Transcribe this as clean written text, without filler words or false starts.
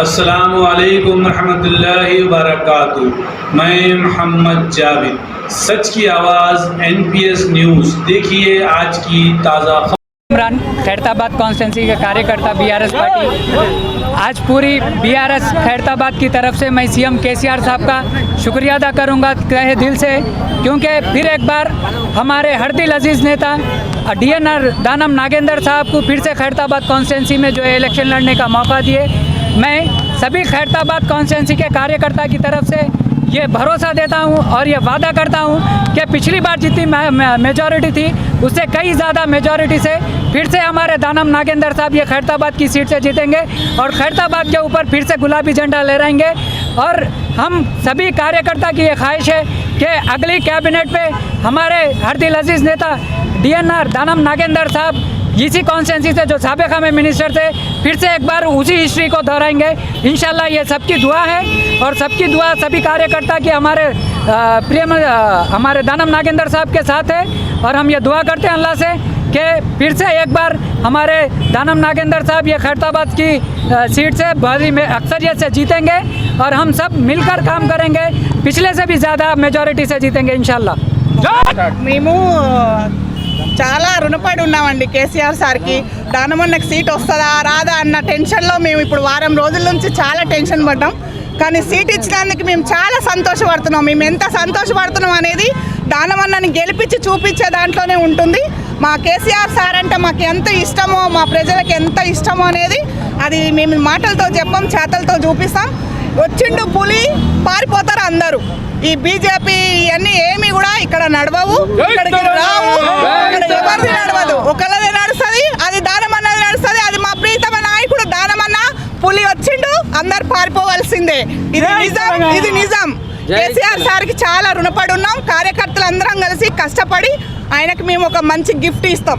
अस्सलामु अलैकुम रहमतुल्लाहि व बरकातुहू। मैं मोहम्मद जावेद, सच की आवाज़ NPS न्यूज़। देखिए आज की ताज़ा इमरान खैरताबाद कॉन्स्टिट्यूंसी के कार्यकर्ता BRS पार्टी। आज पूरी BRS खैरताबाद की तरफ से मैं CM KCR साहब का शुक्रिया अदा करूंगा तहे दिल से, क्योंकि फिर एक बार हमारे हरदिल अजीज़ नेता DNR दानम नागेंद्र साहब को फिर से खैरताबाद कॉन्स्टिट्यूंसी में जो है इलेक्शन लड़ने का मौका दिए। मैं सभी खैरताबाद कॉन्स्टिट्यूंसी के कार्यकर्ता की तरफ से ये भरोसा देता हूँ और ये वादा करता हूँ कि पिछली बार जितनी मेजॉरिटी थी उससे कई ज़्यादा मेजॉरिटी से फिर से हमारे दानम नागेंद्र साहब ये खैरताबाद की सीट से जीतेंगे और खैरताबाद के ऊपर फिर से गुलाबी झंडा लहराएंगे। और हम सभी कार्यकर्ता की ये ख्वाहिश है कि अगली कैबिनेट पे हमारे हरदिल अजीज़ नेता DNR दानम नागेंद्र साहब इसी कॉन्स्टिट्यूंसी से जो साबिक़ा में मिनिस्टर थे फिर से एक बार उसी हिस्ट्री को दोहराएंगे इंशाल्लाह। ये सबकी दुआ है और सबकी दुआ सभी कार्यकर्ता की हमारे हमारे दानम नागेंद्र साहब के साथ है। और हम ये दुआ करते हैं अल्लाह से कि फिर से एक बार हमारे दानम नागेंद्र साहब ये खैरताबाद की सीट से भारी में अक्सरियत से जीतेंगे और हम सब मिलकर काम करेंगे, पिछले से भी ज़्यादा मेजॉरिटी से जीतेंगे इंशाल्लाह। మేము చాలా రుణపడి ఉన్నామండి కేసీఆర్ సార్కి। దానమన్నకి సీట్ వస్తుందా రాదా అన్న టెన్షన్లో మేము ఇప్పుడు వారం రోజుల నుంచి చాలా టెన్షన్ పడ్డాం, కానీ సీట్ ఇచ్చినందుకు మేము చాలా సంతోషపడుతున్నాం। మేము ఎంత సంతోషపడుతున్నాం అనేది దానమన్నని గెలిపించి చూపించే దాంట్లోనే ఉంటుంది। మా కేసీఆర్ సార్ అంటే మాకు ఎంత ఇష్టమో, మా ప్రజలకు ఎంత ఇష్టమో అనేది అది మేము మాటలతో చెప్పాం, చేతలతో చూపిస్తాం। వచ్చిండు పులి పారిపోతారు అందరూ। ఈ బీజేపీ ఇవన్నీ ఏమి కూడా ఇక్కడ నడవవు, ఇక్కడికి రావు, ఎవరిది నడవదు, ఒకళ్ళదే నడుస్తుంది, అది దానమన్నది నడుస్తుంది। అది మా ప్రీతమ నాయకుడు దానమన్న పులి వచ్చిండు, అందరు పారిపోవాల్సిందే। ఇది నిజం, ఇది నిజం। కేసీఆర్ సార్కి చాలా రుణపడి ఉన్నాం, కార్యకర్తలు అందరం కలిసి కష్టపడి ఆయనకి మేము ఒక మంచి గిఫ్ట్ ఇస్తాం।